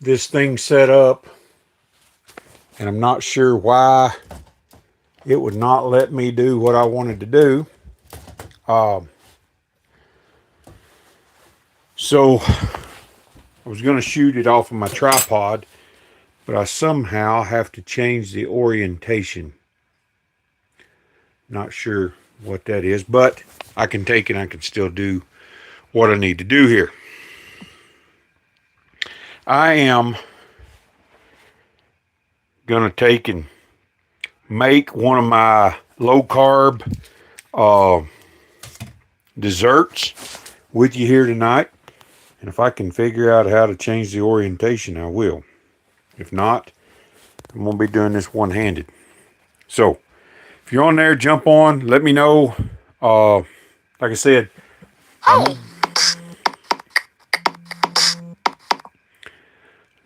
this thing set up, and I'm not sure why it would not let me do what I wanted to do. So I was going to shoot it off of my tripod, but I somehow have to change the orientation. Not sure what that is, but I can take it. I can still do what I need to do here. I am going to take and make one of my low carb desserts with you here tonight. And if I can figure out how to change the orientation, I will. If not, I'm going to be doing this one-handed. So, if you're on there, jump on. Let me know. Like I said,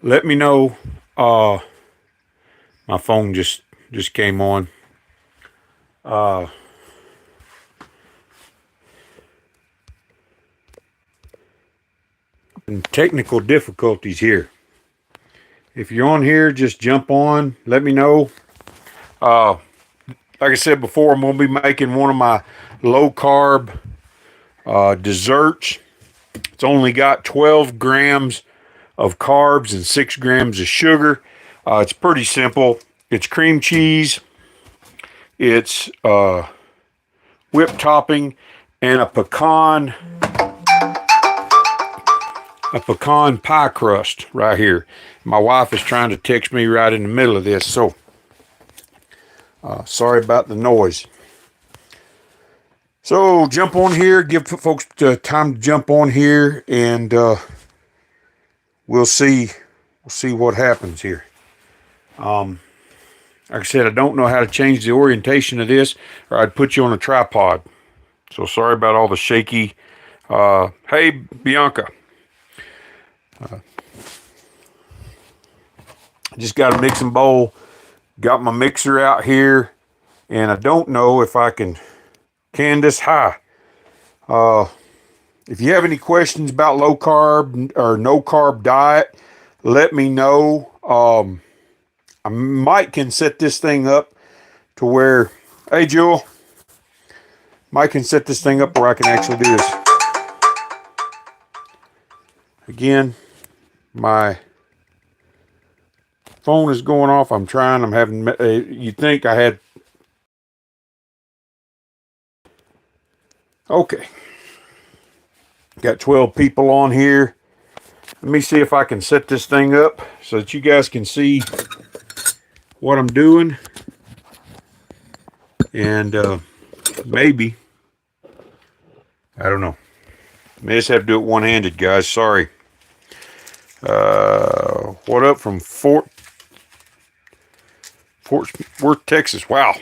let me know. My phone just came on. Technical difficulties here. If you're on here, just jump on. Let me know. Like I said before, I'm going to be making one of my low carb desserts. It's only got 12 grams of carbs and 6 grams of sugar. It's pretty simple. It's cream cheese. It's whipped topping and a pecan pie crust right here. My wife is trying to text me right in the middle of this, so sorry about the noise. So jump on here, give folks time to jump on here, and we'll see what happens here. Like I said, I don't know how to change the orientation of this, or I'd put you on a tripod. So sorry about all the shaky. Hey, Bianca. I just got a mixing bowl. Got my mixer out here, and I don't know if I can. Candace, hi. If you have any questions about low carb or no carb diet, let me know. I might can set this thing up to where, hey Jewel, Mike can set this thing up where I can actually do this. Again, my phone is going off. I'm having, you'd think I had. Okay. Got 12 people on here. Let me see if I can set this thing up so that you guys can see what I'm doing. And maybe, I don't know. May just have to do it one-handed, guys. Sorry. What up from Fort Worth, Texas? Wow.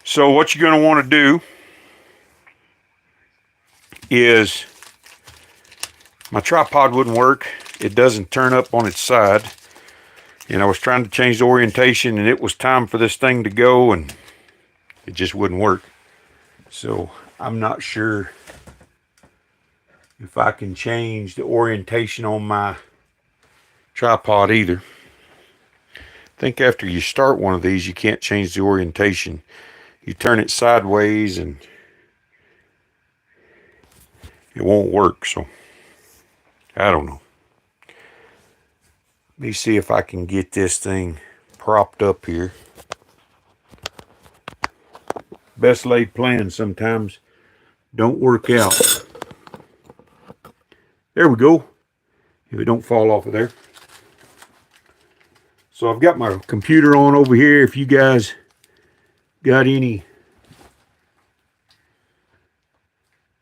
So what you're going to want to do is, my tripod wouldn't work. It doesn't turn up on its side. And I was trying to change the orientation, and it was time for this thing to go, and it just wouldn't work. So I'm not sure if I can change the orientation on my tripod either. I think after you start one of these, you can't change the orientation. You turn it sideways and it won't work. So I don't know. Let me see if I can get this thing propped up here. Best laid plans sometimes don't work out. There we go. If it don't fall off of there. So I've got my computer on over here. If you guys got any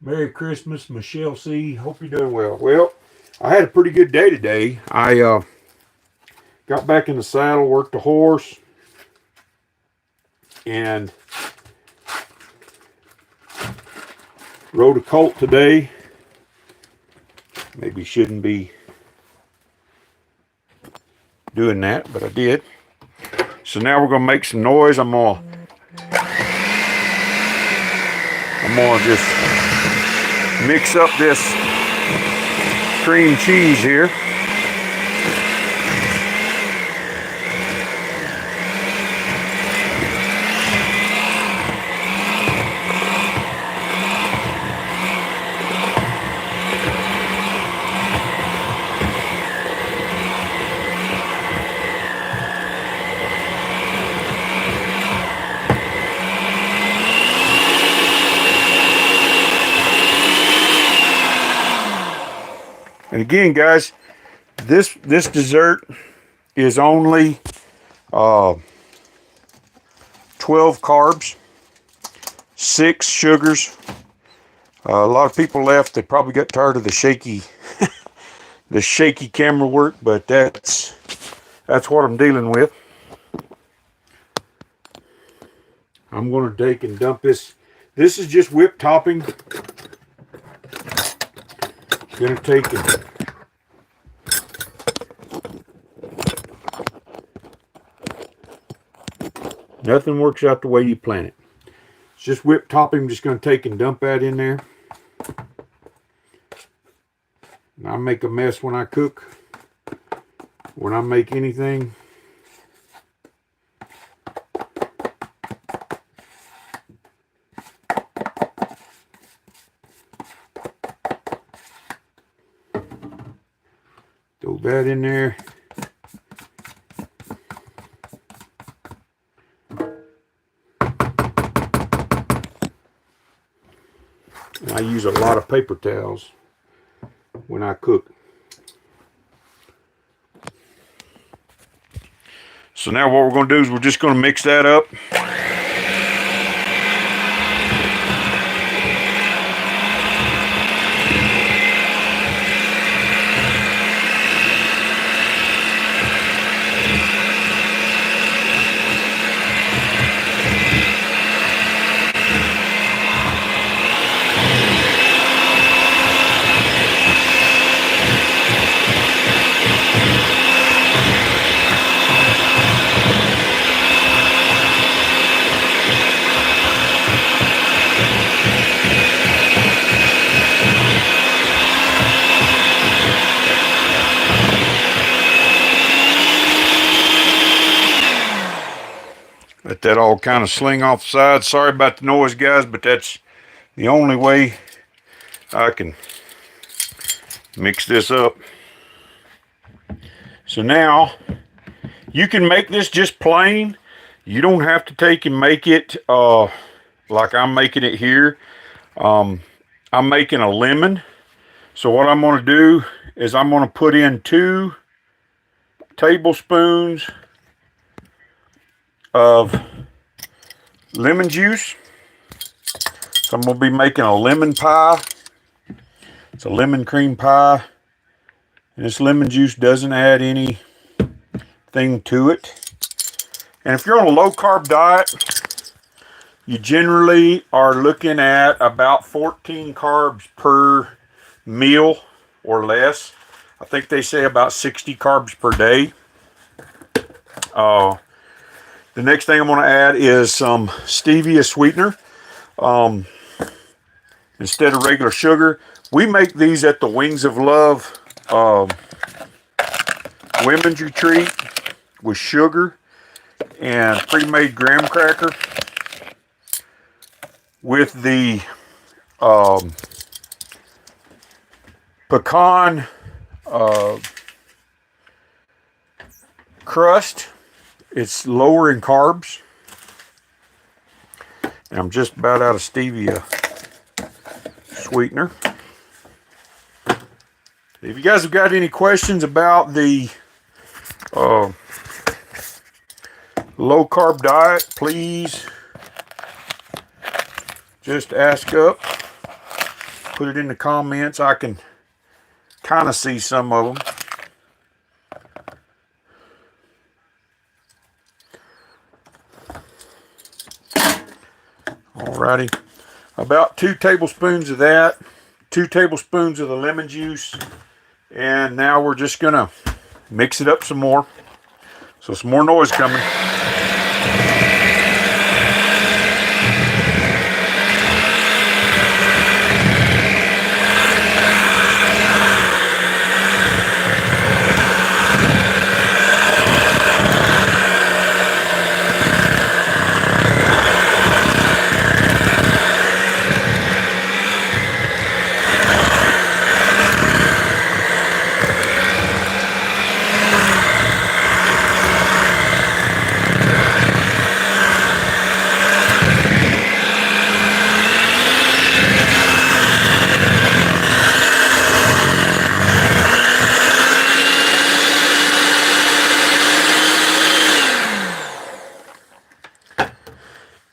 Merry Christmas, Michelle C. Hope you're doing well. Well, I had a pretty good day today. I got back in the saddle, worked the horse, and rode a colt today. Maybe shouldn't be doing that, but I did. So now we're gonna make some noise. I'm gonna just mix up this cream cheese here. again, guys, this dessert is only 12 carbs, 6 sugars. A lot of people left. They probably got tired of the shaky the shaky camera work, but that's what I'm dealing with. I'm going to take and dump this. This is just whipped topping. Going to take it. Nothing works out the way you plan it. It's just whipped topping. I'm just going to take and dump that in there. And I make a mess when I cook. When I make anything. Throw that in there. And I use a lot of paper towels when I cook. So now what we're going to do is we're just going to mix that up. Let that all kind of sling off the side. Sorry about the noise, guys, but that's the only way I can mix this up. So now, you can make this just plain. You don't have to take and make it like I'm making it here. I'm making a lemon. So what I'm going to do is I'm going to put in 2 tablespoons of lemon juice. So I'm going to be making a lemon pie. It's a lemon cream pie. And this lemon juice doesn't add anything to it. And if you're on a low carb diet, you generally are looking at about 14 carbs per meal or less. I think they say about 60 carbs per day. The next thing I'm going to add is some stevia sweetener. Instead of regular sugar. We make these at the Wings of Love Women's Retreat with sugar and pre-made graham cracker with the pecan crust. It's lower in carbs. And I'm just about out of stevia sweetener. If you guys have got any questions about the low carb diet, please just ask up. Put it in the comments. I can kind of see some of them. Alrighty, about 2 tablespoons of that, 2 tablespoons of the lemon juice, and now we're just gonna mix it up some more. So some more noise coming.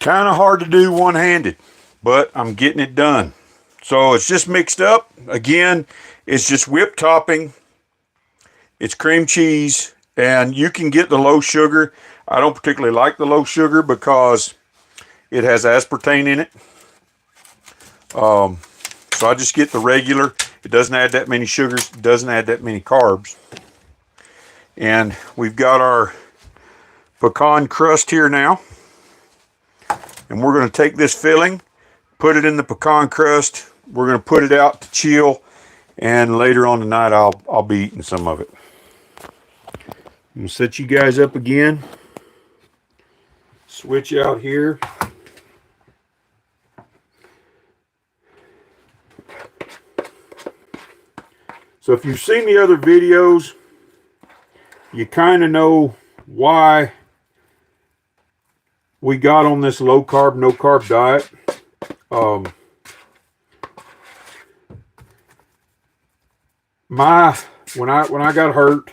Kind of hard to do one-handed, but I'm getting it done. So it's just mixed up. Again, it's just whipped topping. It's cream cheese, and you can get the low sugar. I don't particularly like the low sugar because it has aspartame in it. So I just get the regular. It doesn't add that many sugars. It doesn't add that many carbs. And we've got our pecan crust here now. And we're going to take this filling, put it in the pecan crust. We're going to put it out to chill. And later on tonight, I'll be eating some of it. I'm going to set you guys up again. Switch out here. So if you've seen the other videos, you kind of know why we got on this low carb, no carb diet. When I got hurt,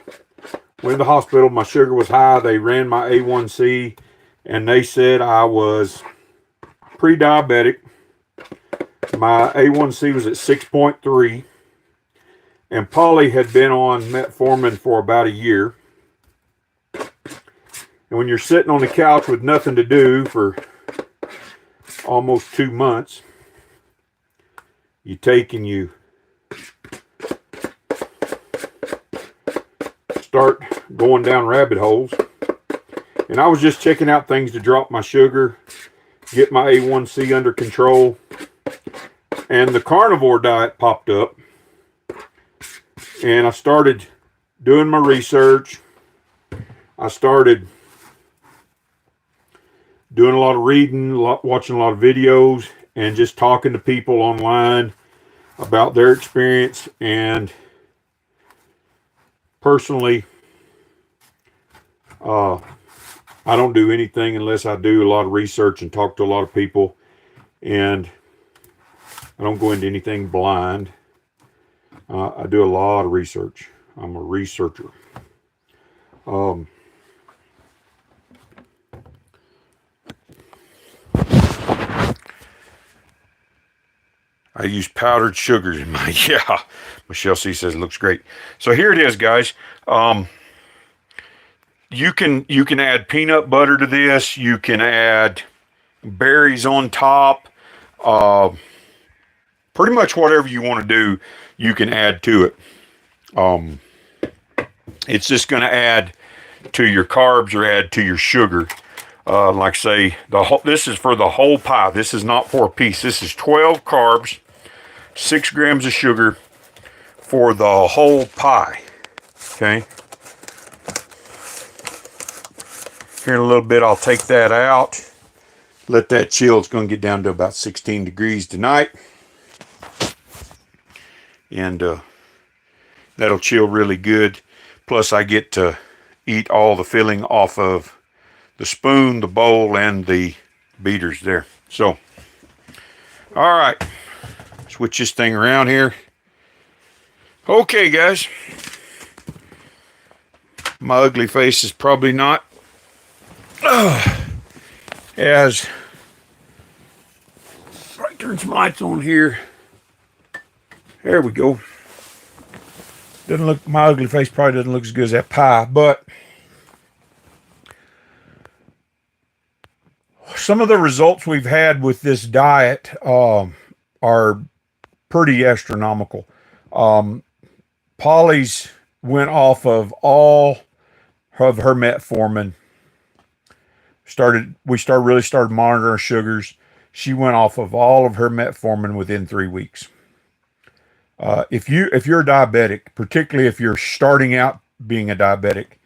went to the hospital, my sugar was high. They ran my A1C and they said I was pre-diabetic. My A1C was at 6.3. And Polly had been on metformin for about a year. And when you're sitting on the couch with nothing to do for almost 2 months, you take and you start going down rabbit holes. And I was just checking out things to drop my sugar, get my A1C under control. And the carnivore diet popped up. And I started doing my research. I started doing a lot of reading, watching a lot of videos, and just talking to people online about their experience. And personally, I don't do anything unless I do a lot of research and talk to a lot of people. And I don't go into anything blind. I do a lot of research. I'm a researcher. I use powdered sugars in my, yeah. Michelle C says it looks great. So here it is, guys. You can add peanut butter to this. You can add berries on top. Pretty much whatever you want to do, you can add to it. It's just going to add to your carbs or add to your sugar. Like say, this is for the whole pie. This is not for a piece. This is 12 carbs, 6 grams of sugar for the whole pie. Okay. Here in a little bit, I'll take that out. Let that chill. It's going to get down to about 16 degrees tonight. And that'll chill really good. Plus I get to eat all the filling off of the spoon, the bowl, and the beaters there. So, all right. Switch this thing around here. Okay, guys. My ugly face is probably not as... Right, turn some lights on here. There we go. Doesn't look, my ugly face probably doesn't look as good as that pie, but some of the results we've had with this diet are pretty astronomical. Polly's went off of all of her metformin. We really started monitoring her sugars. She went off of all of her metformin within 3 weeks. If you're a diabetic, particularly if you're starting out being a diabetic,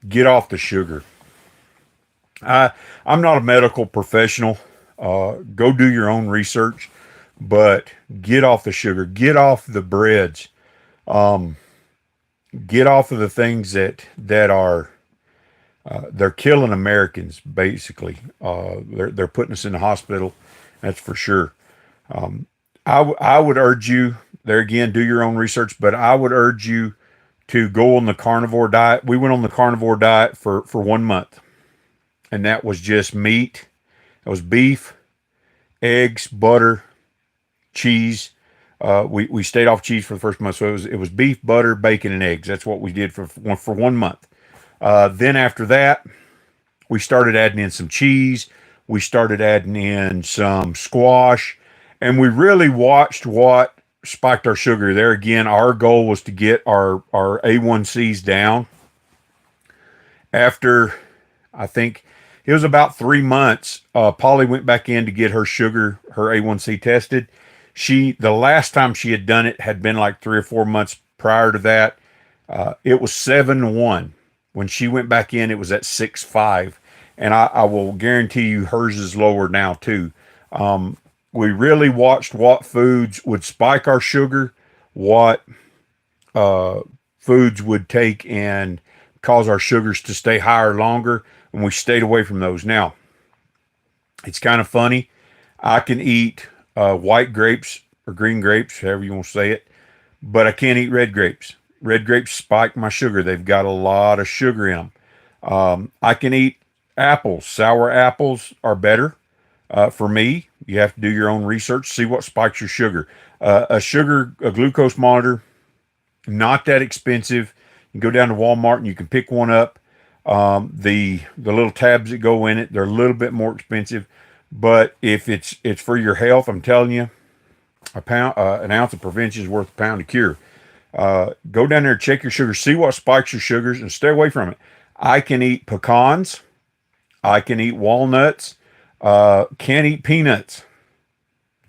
get off the sugar. I'm not a medical professional. Go do your own research, but get off the sugar. Get off the breads. Get off of the things that are they're killing Americans. Basically, they're putting us in the hospital. That's for sure. I would urge you, there again, do your own research, but I would urge you to go on the carnivore diet. We went on the carnivore diet for 1 month, and that was just meat It was beef, eggs, butter, cheese. We stayed off cheese for the first month, so it was beef, butter, bacon, and eggs. That's what we did for 1 month. Then after that, we started adding in some cheese. We started adding in some squash, and we really watched what spiked our sugar. There again, our goal was to get our A1Cs down. After, I think it was about 3 months, Polly went back in to get her sugar, her A1C tested. The last time she had done it had been like 3 or 4 months prior to that. It was 7-1. When she went back in, it was at 6.5. And I will guarantee you hers is lower now too. We really watched what foods would spike our sugar, what foods would take and cause our sugars to stay higher longer, and we stayed away from those. Now, it's kind of funny. I can eat white grapes or green grapes, however you want to say it, but I can't eat red grapes. Red grapes spike my sugar. They've got a lot of sugar in them. I can eat apples. Sour apples are better for me. You have to do your own research, see what spikes your sugar. A glucose monitor, not that expensive. You can go down to Walmart and you can pick one up. The little tabs that go in it, they're a little bit more expensive, but if it's for your health, I'm telling you, an ounce of prevention is worth a pound of cure. Go down there, check your sugar, see what spikes your sugars, and stay away from it. I can eat pecans. I can eat walnuts. Can't eat peanuts.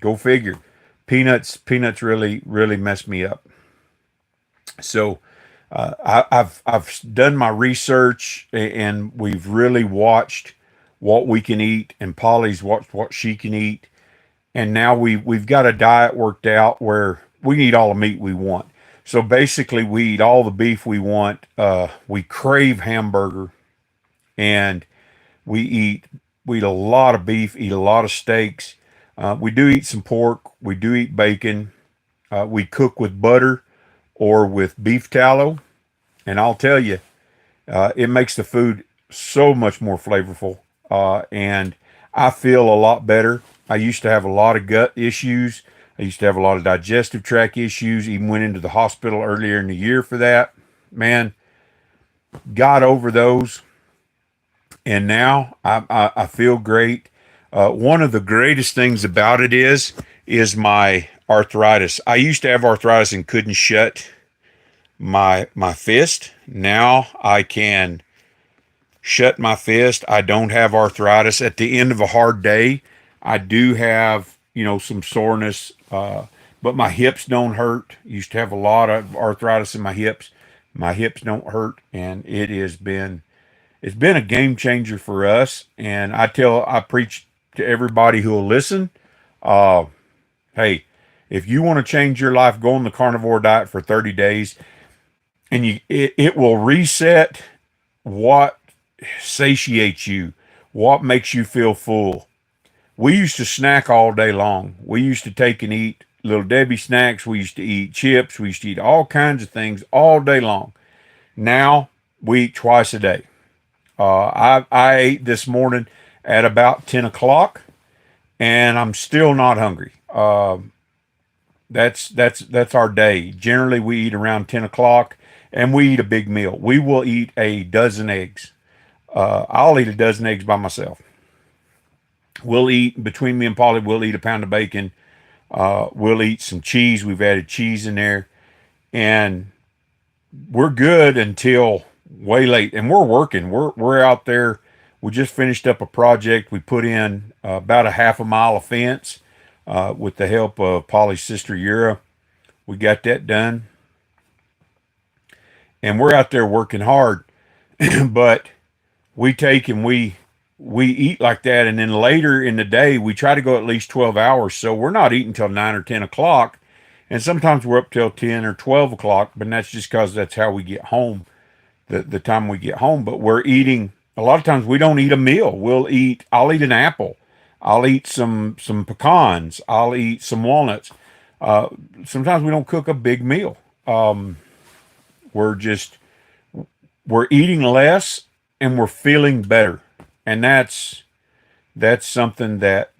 Go figure. Peanuts really, really mess me up. So I've done my research, and we've really watched what we can eat, and Polly's watched what she can eat, and now we've got a diet worked out where we can eat all the meat we want. So basically, we eat all the beef we want. We crave hamburger, and we eat a lot of beef, eat a lot of steaks. We do eat some pork. We do eat bacon. We cook with butter or with beef tallow, and I'll tell you, it makes the food so much more flavorful, and I feel a lot better. I used to have a lot of gut issues. I used to have a lot of digestive tract issues, even went into the hospital earlier in the year for that. Man, got over those, and now I feel great. One of the greatest things about it is my arthritis. I used to have arthritis and couldn't shut my fist. Now I can shut my fist. I don't have arthritis. At the end of a hard day, I do have, some soreness, but my hips don't hurt. Used to have a lot of arthritis in my hips. My hips don't hurt, and it's been a game changer for us. And I preach to everybody who will listen. Hey, if you want to change your life, go on the carnivore diet for 30 days, and it will reset what satiates you, what makes you feel full. We used to snack all day long. We used to take and eat Little Debbie snacks. We used to eat chips. We used to eat all kinds of things all day long. Now we eat twice a day. I ate this morning at about 10 o'clock, and I'm still not hungry. That's our day. Generally, we eat around 10 o'clock, and we eat a big meal. We will eat a dozen eggs. I'll eat a dozen eggs by myself. We'll eat, between me and Polly, we'll eat a pound of bacon. We'll eat some cheese. We've added cheese in there, and we're good until way late. And we're working. We're out there. We just finished up a project. We put in about a half a mile of fence with the help of Polly's sister Yura. We got that done, and we're out there working hard. But we take and we eat like that, and then later in the day we try to go at least 12 hours. So we're not eating till 9 or 10 o'clock, and sometimes we're up till 10 or 12 o'clock, but that's just because that's how we get home, the time we get home. But we're eating, a lot of times we don't eat a meal. I'll eat an apple, I'll eat some pecans, I'll eat some walnuts. Sometimes we don't cook a big meal. We're eating less, and we're feeling better. And that's that's something that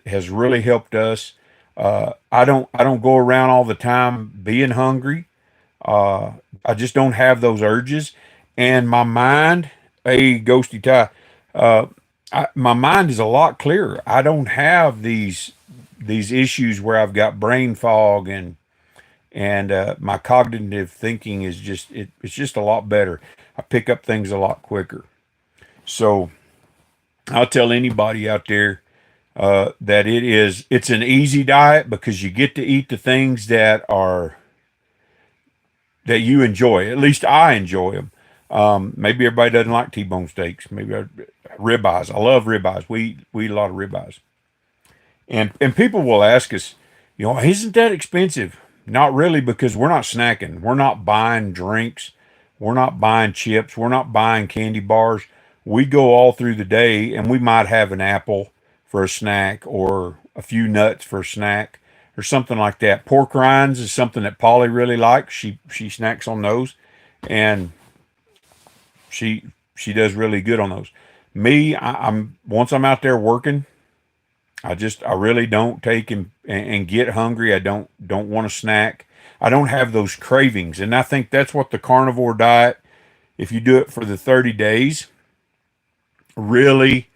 has really helped us. I don't go around all the time being hungry. Uh, I just don't have those urges, and my mind, hey, Ghosty Ty, uh, my mind is a lot clearer. I don't have these issues where I've got brain fog, and my cognitive thinking is it's just a lot better. I pick up things a lot quicker. So I'll tell anybody out there that it's an easy diet because you get to eat the things that you enjoy. At least I enjoy them. Maybe everybody doesn't like T-bone steaks. Maybe ribeyes. I love ribeyes. We eat a lot of ribeyes. And people will ask us, isn't that expensive? Not really, because we're not snacking. We're not buying drinks. We're not buying chips. We're not buying candy bars. We go all through the day, and we might have an apple for a snack or a few nuts for a snack or something like that. Pork rinds is something that Polly really likes. She snacks on those, and she she does really good on those. Me, I'm once I'm out there working, I really don't take and get hungry. I don't want to snack. I don't have those cravings, and I think that's what the carnivore diet, if you do it for the 30 days, really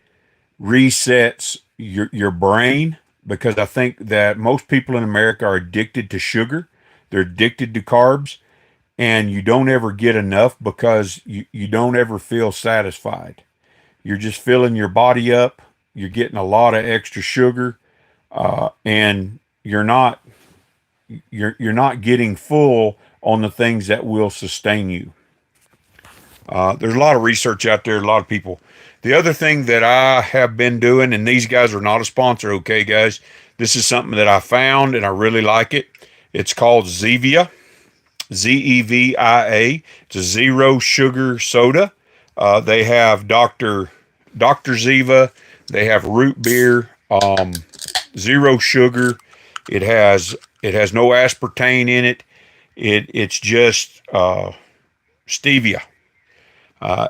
resets your brain, because I think that most people in America are addicted to sugar. They're addicted to carbs, and you don't ever get enough because you don't ever feel satisfied. You're just filling your body up. You're getting a lot of extra sugar, and you're not getting full on the things that will sustain you. There's a lot of research out there, a lot of people. The other thing that I have been doing, and these guys are not a sponsor, okay, guys? This is something that I found and I really like it. It's called Zevia, Zevia. It's a zero sugar soda. They have Dr. Ziva. They have root beer, zero sugar. It has no aspartame in it. It's just stevia.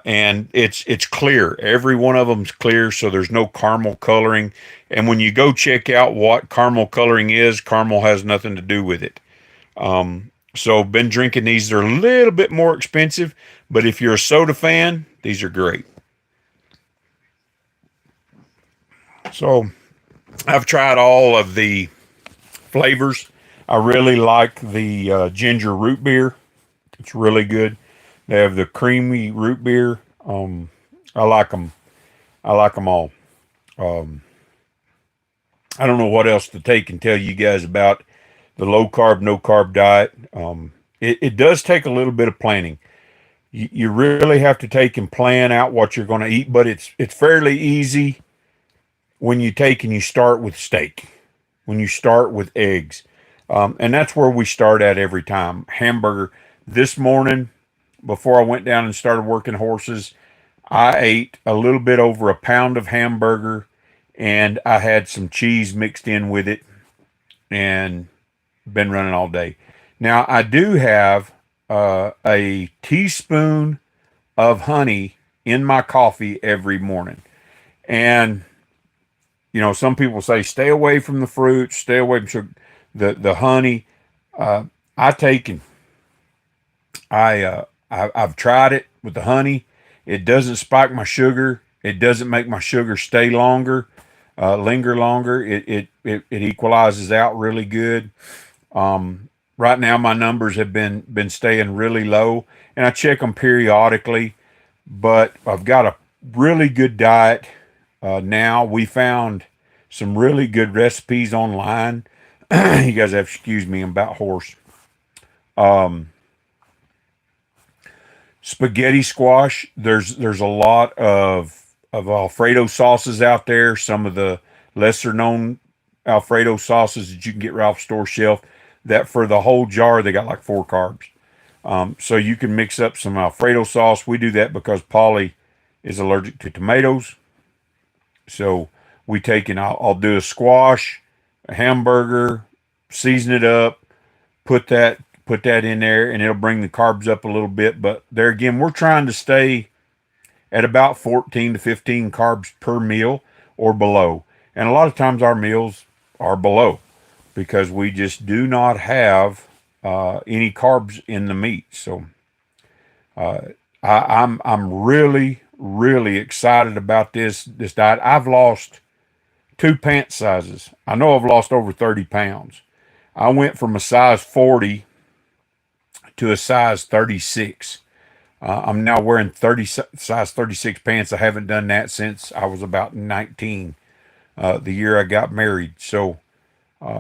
And it's clear. Every one of them's clear, so there's no caramel coloring. And when you go check out what caramel coloring is, caramel has nothing to do with it. So been drinking these. They're a little bit more expensive, but if you're a soda fan, these are great. So I've tried all of the flavors. I really like the ginger root beer. It's really good. They have the creamy root beer. I like them. I like them all. Um, I don't know what else to take and tell you guys about the low carb, no carb diet. It does take a little bit of planning. You really have to take and plan out what you're going to eat, but it's fairly easy when you take and you start with steak, when you start with eggs. And that's where we start at every time. Hamburger. This morning, before I went down and started working horses, I ate a little bit over a pound of hamburger, and I had some cheese mixed in with it, and been running all day. Now, I do have a teaspoon of honey in my coffee every morning. And, some people say stay away from the fruit, stay away from sugar. The honey, I take and I've tried it with the honey. It doesn't spike my sugar. It doesn't make my sugar stay longer, linger longer. It equalizes out really good. Right now, my numbers have been staying really low, and I check them periodically. But I've got a really good diet now. We found some really good recipes online. You guys have to excuse me. I'm about hoarse. Um, Spaghetti squash. There's a lot of Alfredo sauces out there. Some of the lesser known Alfredo sauces that you can get right off store shelf. That for the whole jar they got like 4 carbs. So you can mix up some Alfredo sauce. We do that because Polly is allergic to tomatoes. So we take and I'll do a squash, a hamburger, season it up, put that in there, and it'll bring the carbs up a little bit. But there again, we're trying to stay at about 14 to 15 carbs per meal. or below. And a lot of times our meals are below because we just do not have any carbs in the meat. So I'm really excited about this diet. I've lost 2 pant sizes. I know I've lost over 30 pounds. I went from a size 40 to a size 36. I'm now wearing size 36 pants. I haven't done that since I was about 19, the year I got married. So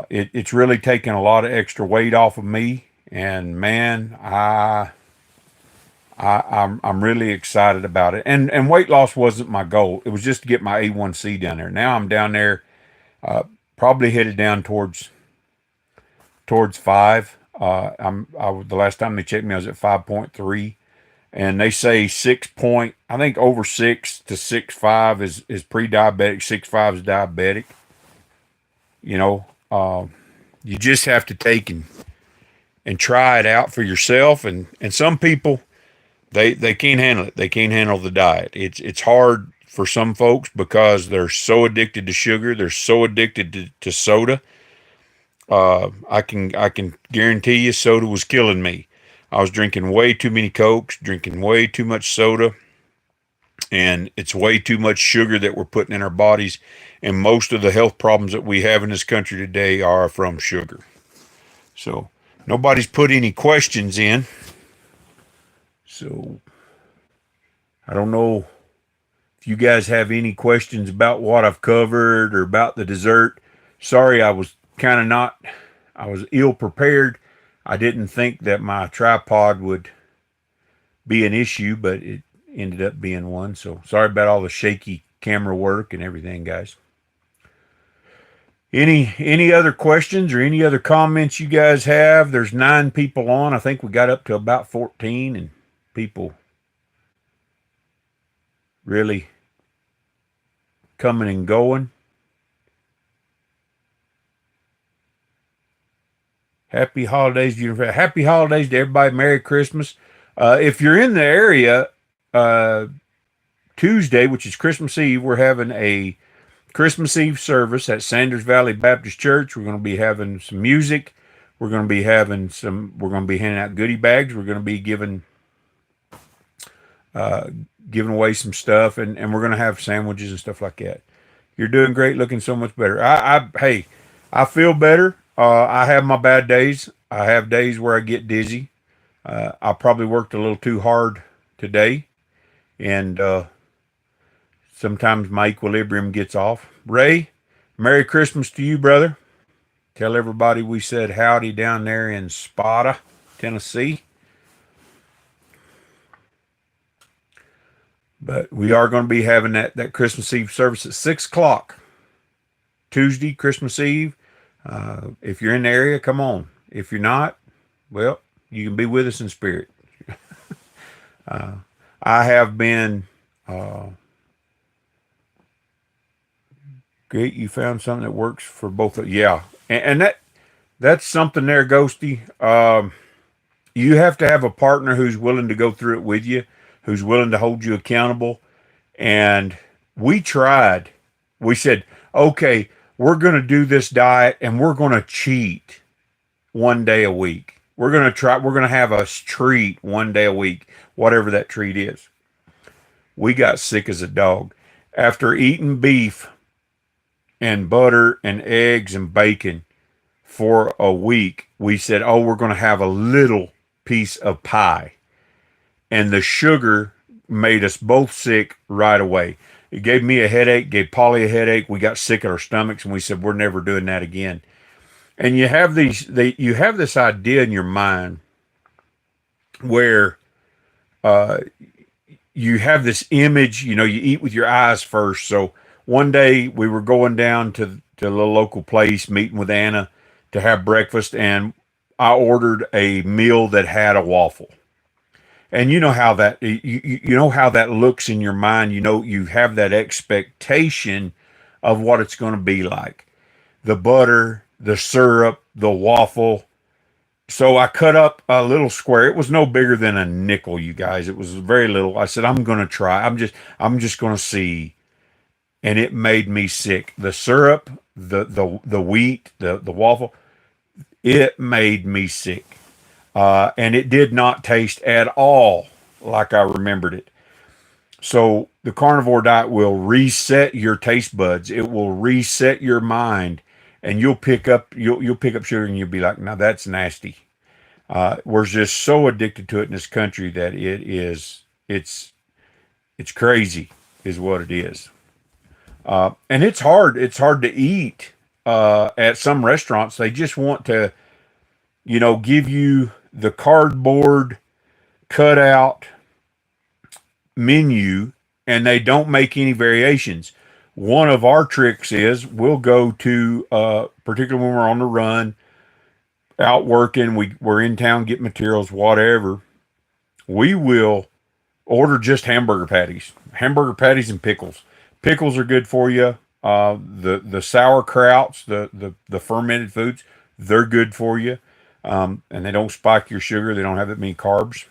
it's really taken a lot of extra weight off of me. And man, I'm really excited about it. And weight loss wasn't my goal. It was just to get my A1C down there. Now I'm down there, probably headed down towards 5. The last time they checked me, I was at 5.3, and they say 6 point. I think over 6 to 6.5 is pre-diabetic. 6.5 is diabetic. You know, you just have to take and try it out for yourself. And some people, they can't handle it. They can't handle the diet. It's hard for some folks because they're so addicted to sugar. They're so addicted to soda. I can guarantee you soda was killing me. I was drinking way too many Cokes, drinking way too much soda, and it's way too much sugar that we're putting in our bodies. And most of the health problems that we have in this country today are from sugar. So nobody's put any questions in. So I don't know if you guys have any questions about what I've covered or about the dessert. Sorry, I was ill prepared. I didn't think that my tripod would be an issue, but it ended up being one. So sorry about all the shaky camera work and everything, guys. Any other questions or any other comments you guys have? There's 9 people on. I think we got up to about 14, and people really coming and going. Happy holidays, happy holidays to everybody. Merry Christmas. If you're in the area, Tuesday, which is Christmas Eve, we're having a Christmas Eve service at Sanders Valley Baptist Church. We're going to be having some music. We're going to be handing out goodie bags. We're going to be giving away some stuff, and we're going to have sandwiches and stuff like that. You're doing great, looking so much better. Hey, I feel better. I have my bad days. I have days where I get dizzy. I probably worked a little too hard today, and sometimes my equilibrium gets off. Ray, Merry Christmas to you, brother. Tell everybody we said howdy down there in Sparta, Tennessee. But we are going to be having that Christmas Eve service at 6 o'clock. Tuesday, Christmas Eve. If you're in the area, come on. If you're not, well, you can be with us in spirit. I have been great. You found something that works for both of you. Yeah. And that's something there, Ghosty. You have to have a partner who's willing to go through it with you, who's willing to hold you accountable. And we tried. We said, okay, we're going to do this diet and we're going to cheat one day a week. We're going to have a treat one day a week, whatever that treat is. We got sick as a dog. After eating beef and butter and eggs and bacon for a week, we said, oh, we're going to have a little piece of pie. And the sugar made us both sick right away. It gave me a headache, gave Polly a headache. We got sick at our stomachs, and we said, we're never doing that again. And you have this idea in your mind where you have this image, you eat with your eyes first. So one day we were going down to a little local place, meeting with Anna to have breakfast, and I ordered a meal that had a waffle. And you know how that looks in your mind. You have that expectation of what it's going to be like. The butter, the syrup, the waffle. So I cut up a little square. It was no bigger than a nickel, you guys. It was very little. I said, I'm going to try. I'm just going to see and it made me sick. The syrup, the wheat, the waffle, it made me sick. And it did not taste at all like I remembered it. So the carnivore diet will reset your taste buds. It will reset your mind, and you'll pick up sugar and you'll be like, now that's nasty. We're just so addicted to it in this country that it's crazy, is what it is. And it's hard. It's hard to eat at some restaurants. They just want to, give you the cardboard cutout menu, and they don't make any variations. One of our tricks is we'll go to, particularly when we're on the run, out working, we're in town, get materials, whatever. We will order just hamburger patties and pickles. Pickles are good for you. The sauerkrauts, the fermented foods, they're good for you, and they don't spike your sugar. They don't have that many carbs.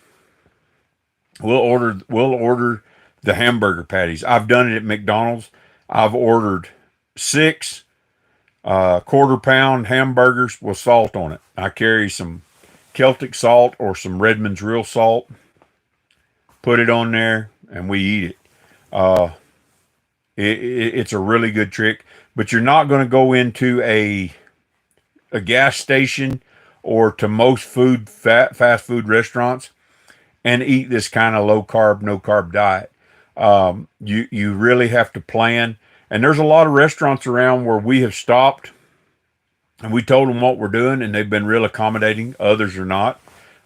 We'll order the hamburger patties. I've done it at McDonald's. I've ordered 6 quarter-pound hamburgers with salt on it. I carry some Celtic salt or some Redmond's real salt. Put it on there, and we eat it. It's a really good trick, but you're not going to go into a gas station or to most fast food restaurants and eat this kind of low carb, no carb diet. You really have to plan. And there's a lot of restaurants around where we have stopped and we told them what we're doing, and they've been real accommodating. Others are not.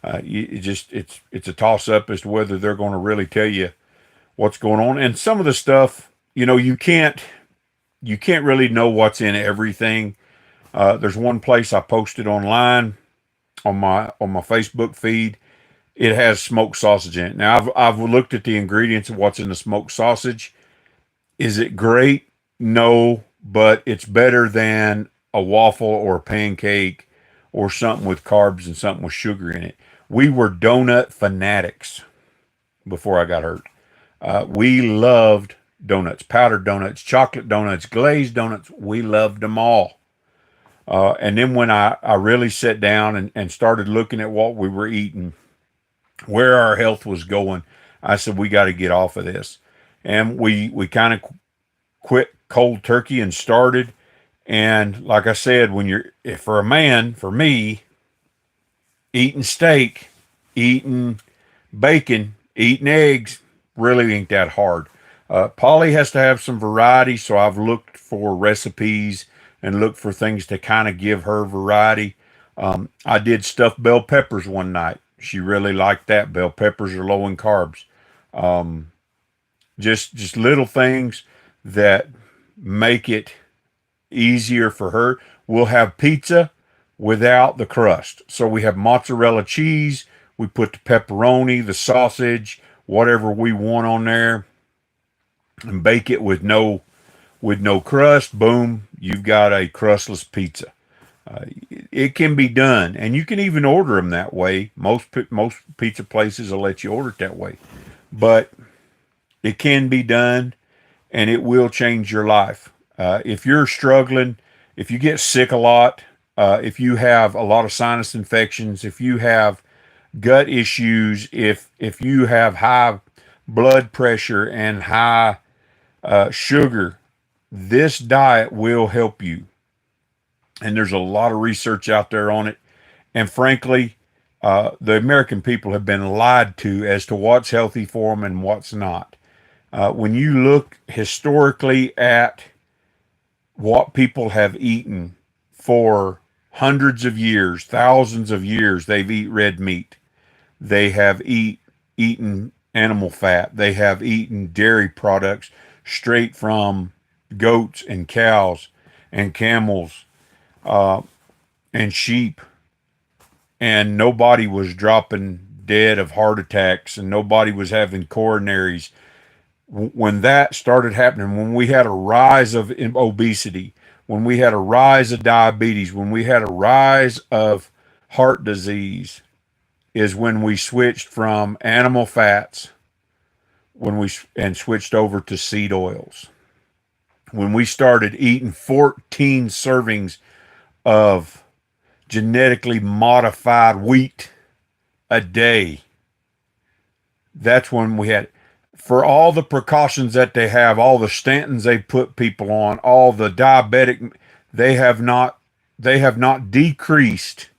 It's a toss up as to whether they're going to really tell you what's going on. And some of the stuff, you can't really know what's in everything. There's one place I posted online on my Facebook feed. It has smoked sausage in it. Now I've looked at the ingredients of what's in the smoked sausage. Is it great? No, but it's better than a waffle or a pancake or something with carbs and something with sugar in it. We were donut fanatics before I got hurt. We loved donuts, powdered donuts, chocolate donuts, glazed donuts. We loved them all. And then when I really sat down and started looking at what we were eating, where our health was going, I said, we got to get off of this. And we kind of quit cold turkey and started. And like I said, for a man, for me, eating steak, eating bacon, eating eggs really ain't that hard. Polly has to have some variety, so I've looked for recipes and looked for things to kind of give her variety. I did stuffed bell peppers one night. She really liked that. Bell peppers are low in carbs. Just little things that make it easier for her. We'll have pizza without the crust. So we have mozzarella cheese. We put the pepperoni, the sausage, whatever we want on there, and bake it with no crust. Boom, you've got a crustless pizza. It can be done, and you can even order them that way. Most pizza places will let you order it that way, but it can be done, and it will change your life. If you're struggling, if you get sick a lot, if you have a lot of sinus infections, if you have gut issues, if you have high blood pressure and high sugar, this diet will help you. And there's a lot of research out there on it. And frankly, the American people have been lied to as to what's healthy for them and what's not. When you look historically at what people have eaten for hundreds of years, thousands of years, they've eaten red meat. They have eaten animal fat. They have eaten dairy products straight from goats and cows and camels and sheep, and nobody was dropping dead of heart attacks, and nobody was having coronaries. When that started happening, when we had a rise of obesity, when we had a rise of diabetes, when we had a rise of heart disease, is when we switched from animal fats and switched over to seed oils. when we started eating 14 servings of genetically modified wheat a day. That's when we had, for all the precautions that they have, all the statins they put people on, all the diabetic, they have not decreased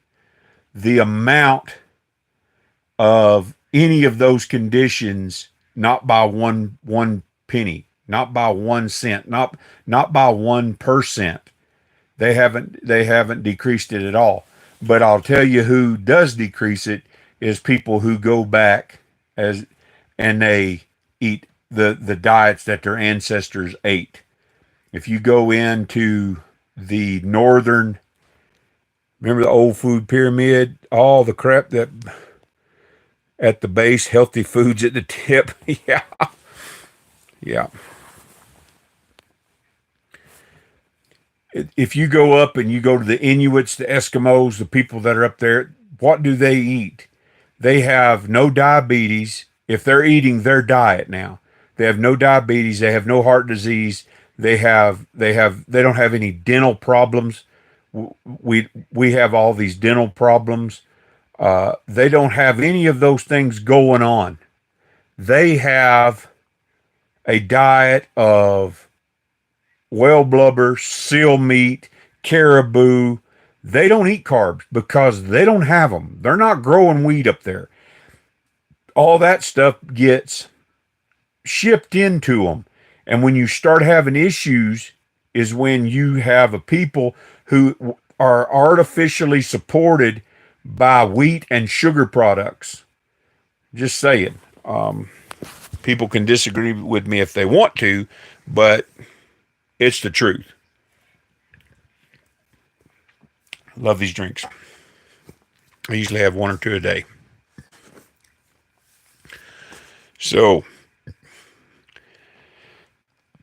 the amount of any of those conditions, not by one penny, not by 1 cent, not by 1%. They haven't decreased it at all. But I'll tell you who does decrease it is people who go back as and they eat the diets that their ancestors ate. If you go into the northern, remember the old food pyramid, all the crap that at the base, healthy foods at the tip. Yeah, yeah. If you go up and you go to the Inuits, the Eskimos, the people that are up there, what do they eat? They have no diabetes. If they're eating their diet now, they have no diabetes. They have no heart disease. They don't have any dental problems. We have all these dental problems. They don't have any of those things going on. They have a diet of whale blubber, seal meat, caribou. They don't eat carbs because they don't have them. They're not growing wheat up there. All that stuff gets shipped into them. And when you start having issues is when you have a people who are artificially supported by wheat and sugar products. Just saying. People can disagree with me if they want to, but it's the truth. Love these drinks. I usually have one or two a day. So,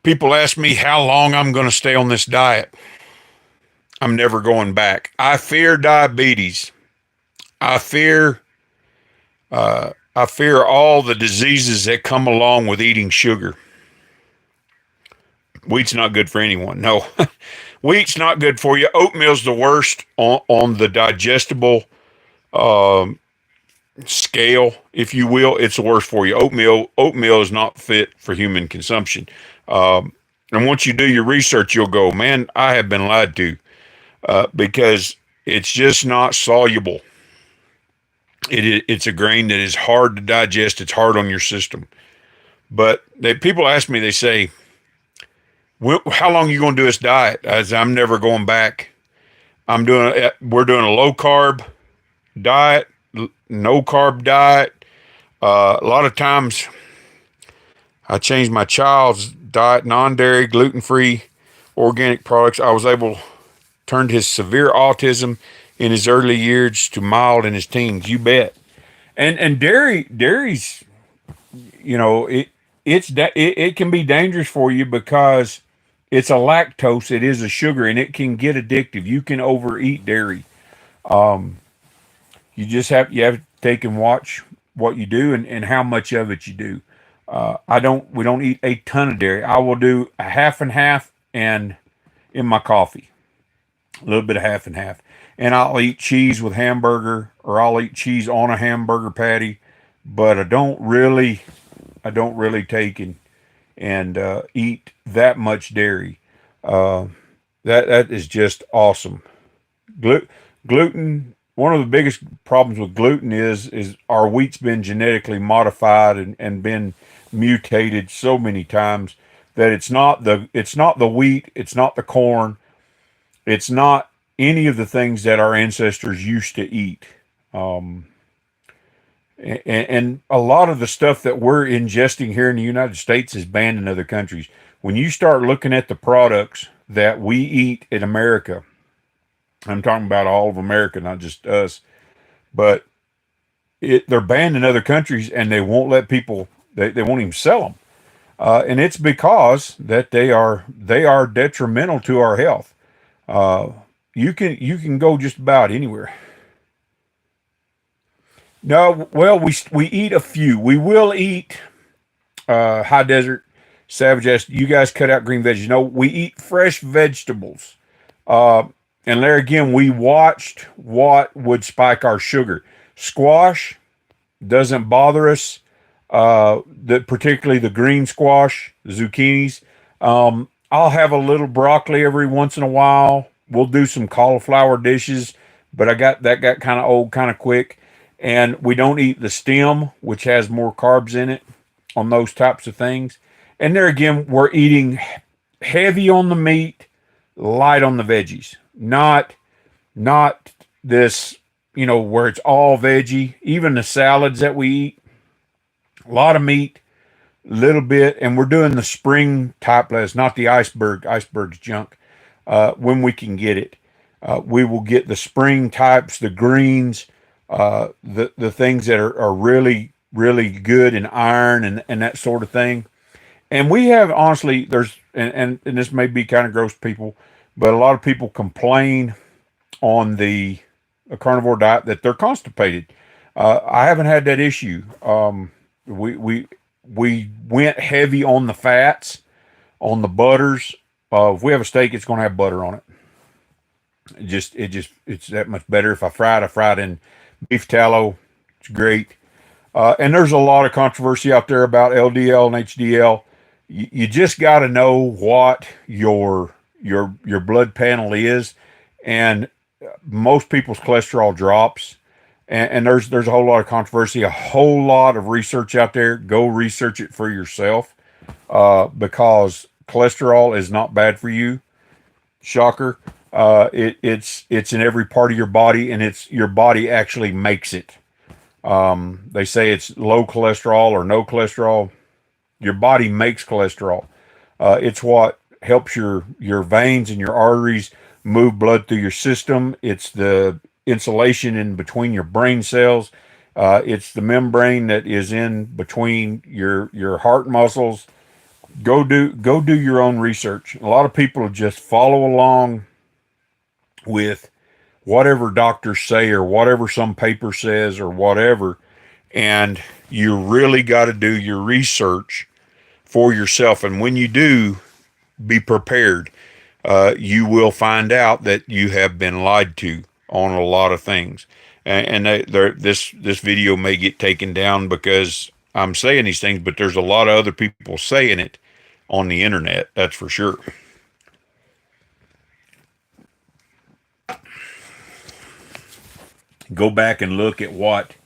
people ask me how long I'm going to stay on this diet. I'm never going back. I fear diabetes. I fear all the diseases that come along with eating sugar. Wheat's not good for anyone. No, wheat's not good for you. Oatmeal's the worst on the digestible scale, if you will. It's the worst for you. Oatmeal is not fit for human consumption. And once you do your research, you'll go, man, I have been lied to, because it's just not soluble. It's a grain that is hard to digest. It's hard on your system. But people ask me, they say, how long are you going to do this diet? As I'm never going back. We're doing a low carb diet, no carb diet. A lot of times I changed my child's diet, non-dairy, gluten-free, organic products. I was able to turn his severe autism in his early years to mild in his teens. You bet. And dairy's, it can be dangerous for you because it's a lactose. It is a sugar, and it can get addictive. You can overeat dairy. You have to take and watch what you do and how much of it you do. We don't eat a ton of dairy. I will do a half and half and in my coffee, a little bit of half and half. And I'll eat cheese with hamburger, or I'll eat cheese on a hamburger patty, but I don't really take and eat that much dairy. That is just awesome. Gluten. One of the biggest problems with gluten is our wheat's been genetically modified and been mutated so many times that it's not the wheat, it's not the corn, it's not any of the things that our ancestors used to eat. And a lot of the stuff that we're ingesting here in the United States is banned in other countries. When you start looking at the products that we eat in America, I'm talking about all of America, not just us, but they're banned in other countries, and they won't let people. They won't even sell them, and it's because that they are detrimental to our health. You can go just about anywhere. No, well, we eat a few. We will eat high desert Savage asked, you guys cut out green veggies? No, we eat fresh vegetables. Uh, and there again, we watched what would spike our sugar. Squash doesn't bother us. Particularly the green squash, the zucchinis. I'll have a little broccoli every once in a while. We'll do some cauliflower dishes, but got kind of old kind of quick. And we don't eat the stem, which has more carbs in it, on those types of things. And there again, we're eating heavy on the meat, light on the veggies. Not this, where it's all veggie. Even the salads that we eat, a lot of meat, little bit, and we're doing the spring type lettuce, not the iceberg. Iceberg's junk. When we can get it, we will get the spring types, the greens, the things that are really really good in iron and that sort of thing. And we have honestly, there's and this may be kind of gross people, but a lot of people complain on the a carnivore diet that they're constipated. I haven't had that issue. We went heavy on the fats, on the butters. If we have a steak, it's going to have butter on it. It's that much better. If I fry it in beef tallow. It's great. And there's a lot of controversy out there about LDL and HDL. You just got to know what your blood panel is, and most people's cholesterol drops. And there's a whole lot of controversy, a whole lot of research out there. Go research it for yourself, because cholesterol is not bad for you. Shocker. It's in every part of your body, and it's your body actually makes it. They say it's low cholesterol or no cholesterol. Your body makes cholesterol. It's what helps your veins and your arteries move blood through your system. It's the insulation in between your brain cells. It's the membrane that is in between your heart muscles. Go do your own research. A lot of people just follow along with whatever doctors say or whatever some paper says or whatever, and you really got to do your research for yourself. And when you do, be prepared. You will find out that you have been lied to on a lot of things. And this video may get taken down because I'm saying these things, but there's a lot of other people saying it on the internet. That's for sure. Go back and look at what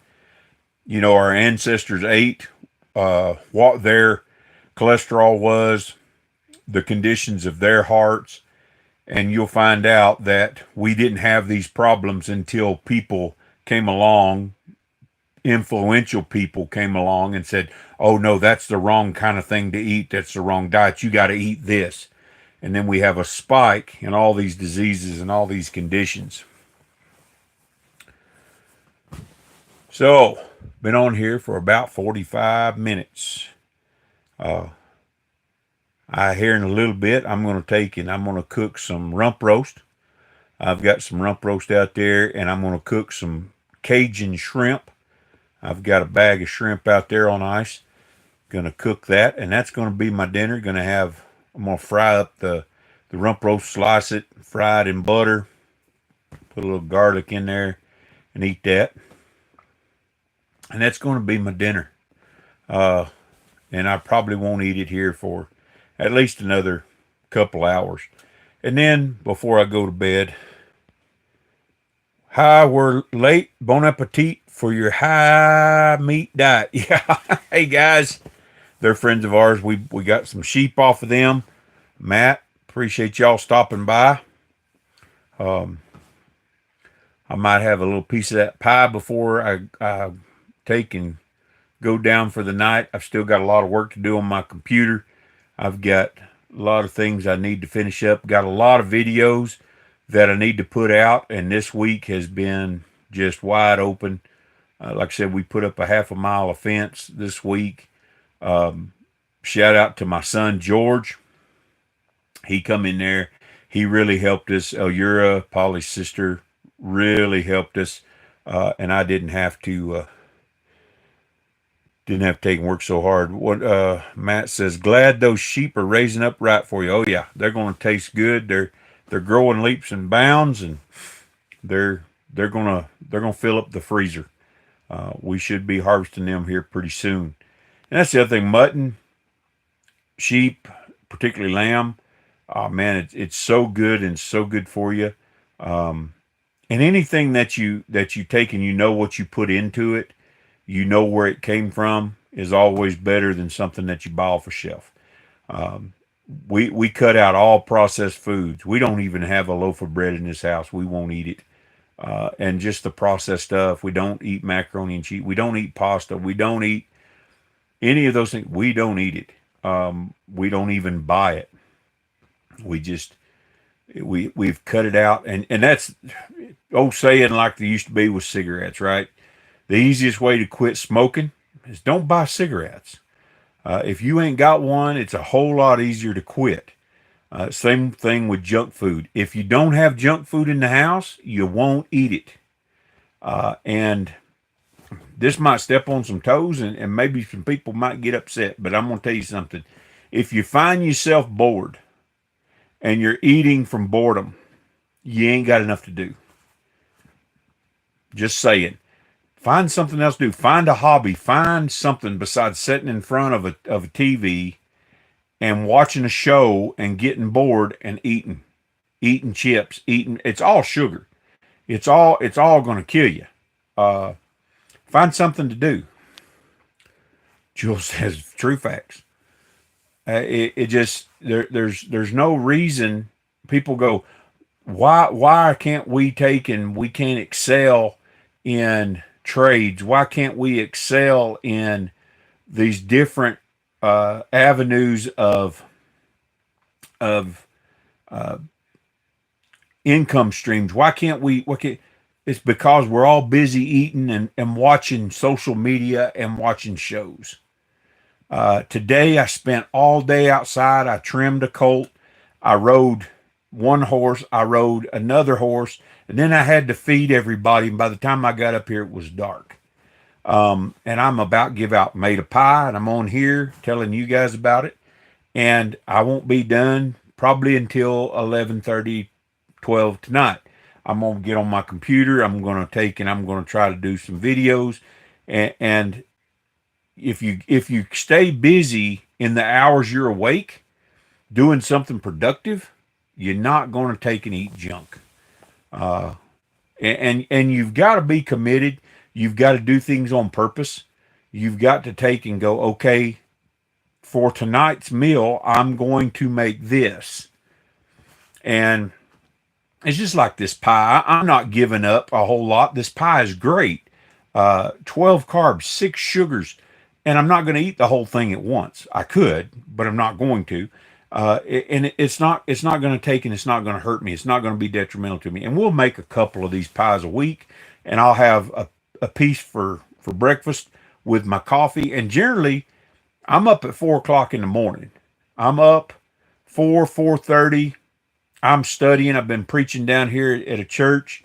our ancestors ate, what their cholesterol was, the conditions of their hearts, and you'll find out that we didn't have these problems until people came along, influential people came along and said, oh no, that's the wrong kind of thing to eat, that's the wrong diet, you got to eat this. And then we have a spike in all these diseases and all these conditions. So, been on here for about 45 minutes. Here in a little bit, I'm going to cook some rump roast. I've got some rump roast out there, and I'm going to cook some Cajun shrimp. I've got a bag of shrimp out there on ice. Going to cook that, and that's going to be my dinner. I'm going to fry up the rump roast, slice it, fry it in butter, put a little garlic in there, and eat that. And that's going to be my dinner. And I probably won't eat it here for at least another couple hours. And then before I go to bed, hi, we're late. Bon appetit for your high meat diet. Yeah. Hey guys, they're friends of ours. We got some sheep off of them. Matt, appreciate y'all stopping by. I might have a little piece of that pie before I take and go down for the night. I've still got a lot of work to do on my computer. I've got a lot of things I need to finish up. Got a lot of videos that I need to put out, and this week has been just wide open. Like I said, we put up a half a mile of fence this week. Shout out to my son George. He come in there. He really helped us. Elura, Polly's sister, really helped us, and I didn't have to Didn't have to take and work so hard. What Matt says, glad those sheep are raising up right for you. Oh yeah, they're going to taste good. They're growing leaps and bounds, and they're they're gonna fill up the freezer. We should be harvesting them here pretty soon. And that's the other thing: mutton, sheep, particularly lamb. Oh man, it's so good and so good for you. And anything that you take and you know what you put into it, you know where it came from, is always better than something that you buy off a shelf. We cut out all processed foods. We don't even have a loaf of bread in this house. We won't eat it. And just the processed stuff. We don't eat macaroni and cheese. We don't eat pasta. We don't eat any of those things. We don't eat it. We don't even buy it. We just we've cut it out, and that's old saying like there used to be with cigarettes, right? The easiest way to quit smoking is don't buy cigarettes. If you ain't got one, it's a whole lot easier to quit. Same thing with junk food. If you don't have junk food in the house, you won't eat it. And this might step on some toes, and maybe some people might get upset, but I'm going to tell you something. If you find yourself bored and you're eating from boredom, you ain't got enough to do. Just saying. Find something else to do. Find a hobby. Find something besides sitting in front of a TV and watching a show and getting bored and eating chips, eating. It's all sugar. It's all going to kill you. Find something to do. Jules says true facts. It just there's no reason people go, why can't we can't excel in trades? Why can't we excel in these different avenues of income streams? Why can't we? It's because we're all busy eating and watching social media and watching shows. Today I spent all day outside. I trimmed a colt. I rode one horse. I rode another horse. And then I had to feed everybody. And by the time I got up here, it was dark. And I'm about to give out made a pie. And I'm on here telling you guys about it. And I won't be done probably until 11:30, 12 tonight. I'm going to get on my computer. I'm going to take and I'm going to try to do some videos. And if you stay busy in the hours you're awake doing something productive, you're not going to take and eat junk. And you've got to be committed. You've got to do things on purpose. You've got to take and go, okay, for tonight's meal, I'm going to make this. And it's just like this pie. I'm not giving up a whole lot. This pie is great. 12 carbs, 6 sugars. And I'm not going to eat the whole thing at once. I could, but I'm not going to. And it's not going to take and it's not going to hurt me. It's not going to be detrimental to me. And we'll make a couple of these pies a week, and I'll have a piece for breakfast with my coffee. And generally, I'm up at 4 o'clock in the morning. I'm up 4:30. I'm studying. I've been preaching down here at a church,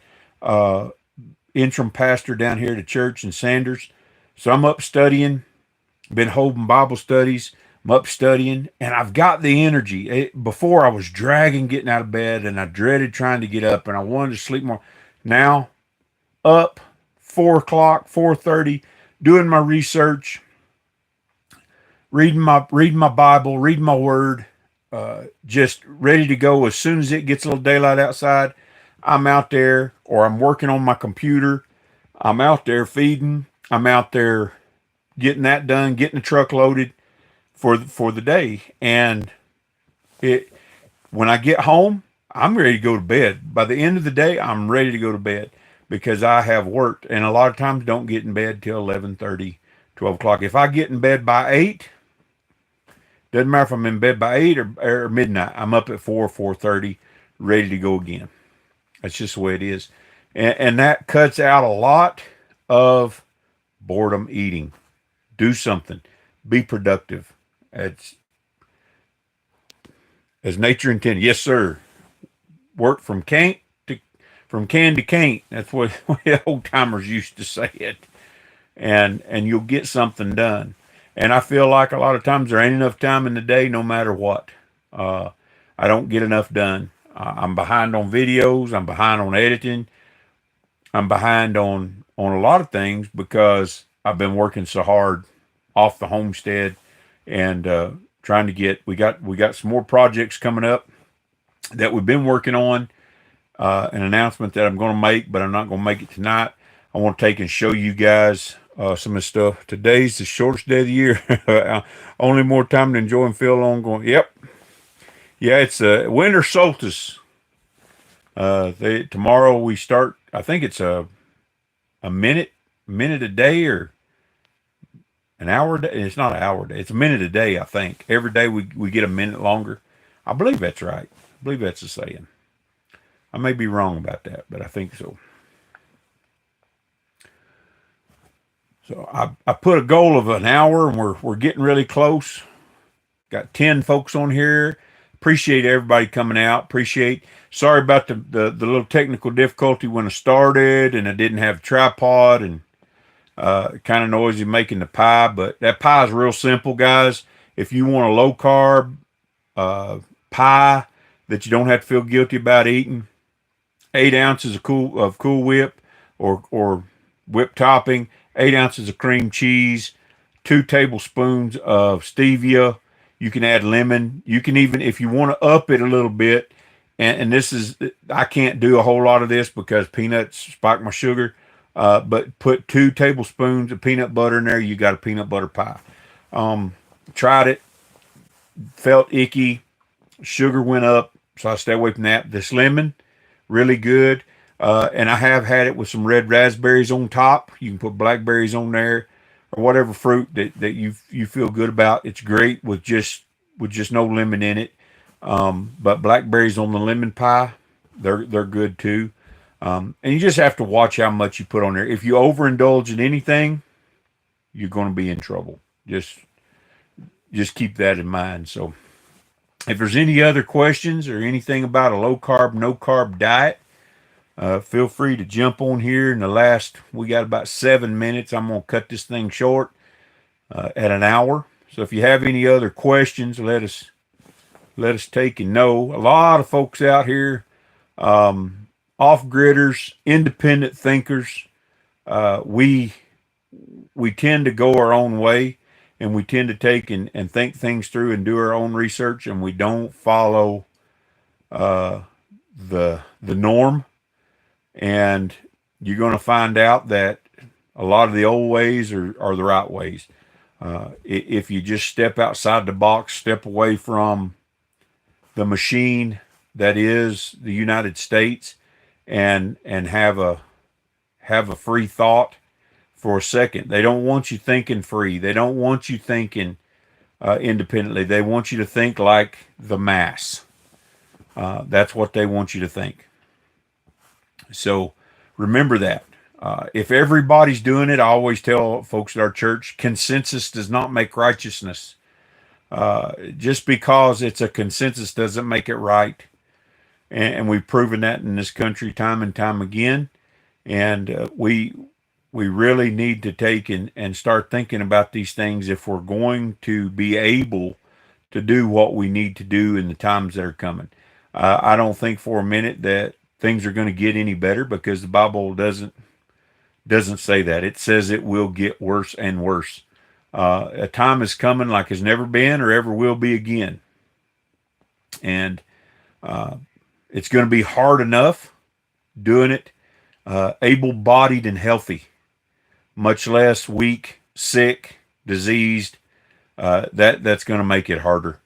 interim pastor down here at a church in Sanders. So I'm up studying. Been holding Bible studies. I'm up studying, and I've got the energy. Before I was dragging getting out of bed, and I dreaded trying to get up, and I wanted to sleep more. Now, up 4 o'clock, 4:30, doing my research, reading my Bible, reading my Word, just ready to go as soon as it gets a little daylight outside. I'm out there, or I'm working on my computer. I'm out there feeding. I'm out there getting that done, getting the truck loaded for the day. And when I get home, I'm ready to go to bed. By the end of the day, I'm ready to go to bed because I have worked, and a lot of times don't get in bed till 11:30, 12 o'clock. If I get in bed by 8, doesn't matter if I'm in bed by 8 or midnight, I'm up at 4:30, ready to go again. That's just the way it is. And that cuts out a lot of boredom eating. Do something. Be productive. It's as nature intended. Yes, sir. Work from can to can't. That's what the old timers used to say it. and you'll get something done. And I feel like a lot of times there ain't enough time in the day, no matter what. Uh, I don't get enough done. I'm behind on videos. I'm behind on editing. I'm behind on a lot of things because I've been working so hard off the homestead and trying to get. We got some more projects coming up that we've been working on. An announcement that I'm going to make, but I'm not going to make it tonight. I want to take and show you guys some of the stuff. Today's the shortest day of the year. Only more time to enjoy and feel on. Going, yep, yeah, it's a winter solstice. Tomorrow we start. I think it's a minute a day or an hour a day. It's not an hour a day. It's a minute a day. I think every day we get a minute longer. I believe that's right. I believe that's the saying. I may be wrong about that, but I think so. So I put a goal of an hour, and we're getting really close. Got 10 folks on here. Appreciate everybody coming out. Appreciate. Sorry about the little technical difficulty when I started, and I didn't have a tripod, and kind of noisy making the pie. But that pie is real simple, guys. If you want a low carb pie that you don't have to feel guilty about eating, 8 ounces of Cool Whip or whip topping, 8 ounces of cream cheese, 2 tablespoons of stevia. You can add lemon. You can even, if you want to up it a little bit, and this is, I can't do a whole lot of this because peanuts spike my sugar, but put 2 tablespoons of peanut butter in there. You got a peanut butter pie. Tried it, felt icky, sugar went up, so I stay away from that. This lemon, really good. And I have had it with some red raspberries on top. You can put blackberries on there or whatever fruit that you feel good about. It's great with just no lemon in it. But blackberries on the lemon pie, they're good too. And you just have to watch how much you put on there. If you overindulge in anything, you're going to be in trouble. Just keep that in mind. So if there's any other questions or anything about a low carb, no carb diet, feel free to jump on here. We got about 7 minutes. I'm going to cut this thing short at an hour. So if you have any other questions, let us take and know. A lot of folks out here, off-gridders, independent thinkers, we tend to go our own way, and we tend to take and think things through and do our own research, and we don't follow the norm. And you're going to find out that a lot of the old ways are the right ways. If you just step outside the box, step away from the machine that is the United States, and have a free thought for a second. They don't want you thinking free. They don't want you thinking independently. They want you to think like the mass. That's what they want you to think. So remember that. If everybody's doing it, I always tell folks at our church, consensus does not make righteousness. Just because it's a consensus doesn't make it right. And we've proven that in this country time and time again. And we really need to take and start thinking about these things if we're going to be able to do what we need to do in the times that are coming. I don't think for a minute that things are going to get any better, because the Bible doesn't say that. It says it will get worse and worse. A time is coming like has never been or ever will be again. And it's going to be hard enough doing it able-bodied and healthy, much less weak, sick, diseased. That's going to make it harder.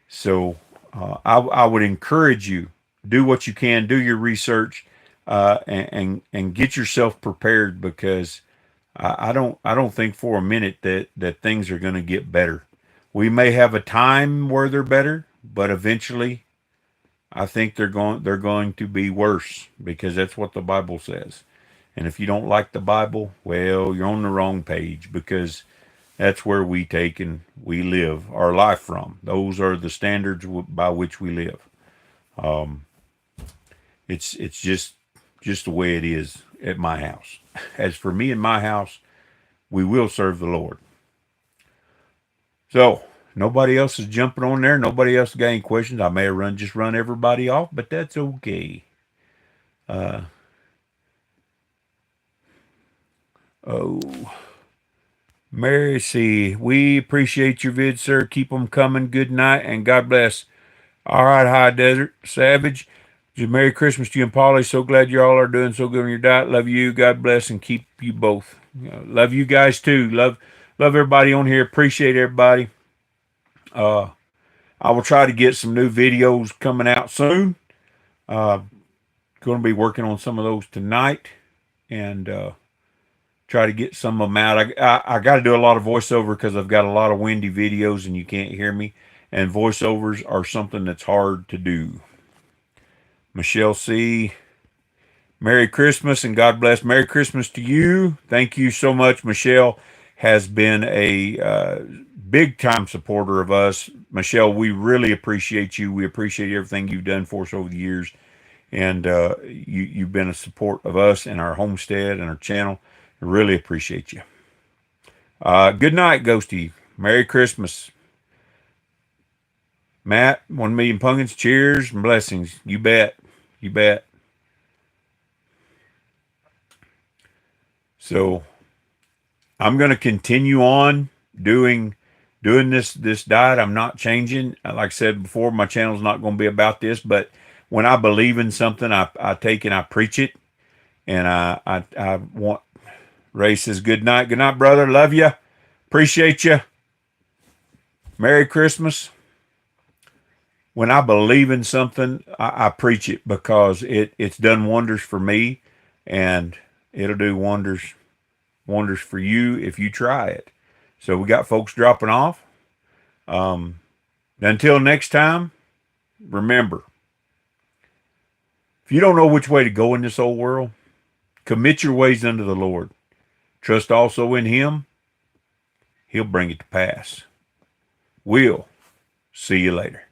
So I would encourage you, do what you can, do your research, and get yourself prepared, because I don't think for a minute that things are going to get better. We may have a time where they're better, but eventually I think they're going to be worse, because that's what the Bible says. And if you don't like the Bible, well, you're on the wrong page, because that's where we take and we live our life from. Those are the standards by which we live. It's just the way it is at my house. As for me and my house, we will serve the Lord. So, nobody else is jumping on there. Nobody else got any questions. I may have just run everybody off, but that's okay. Oh, Mary C., we appreciate your vid, sir. Keep them coming. Good night, and God bless. All right, High Desert Savage. Merry Christmas to you and Polly. So glad you all are doing so good on your diet. Love you. God bless and keep you both. Love you guys too. Love everybody on here. Appreciate everybody. I will try to get some new videos coming out soon. Going to be working on some of those tonight and try to get some of them out. I got to do a lot of voiceover because I've got a lot of windy videos and you can't hear me. And voiceovers are something that's hard to do. Michelle C., Merry Christmas and God bless. Merry Christmas to you. Thank you so much. Michelle has been a big time supporter of us. Michelle, we really appreciate you. We appreciate everything you've done for us over the years. And you've been a support of us and our homestead and our channel. I really appreciate you. Good night, Ghosty. Merry Christmas. Matt, 1 million pumpkins. Cheers and blessings. You bet. You bet. So I'm going to continue on doing this diet. I'm not changing. Like I said before, my channel's not going to be about this, but when I believe in something, I take and I preach it. And I want. Ray says, good night. Good night, brother. Love you. Appreciate you. Merry Christmas. When I believe in something, I preach it because it's done wonders for me, and it'll do wonders for you if you try it. So we got folks dropping off. Until next time, remember, if you don't know which way to go in this old world, commit your ways unto the Lord. Trust also in him. He'll bring it to pass. We'll see you later.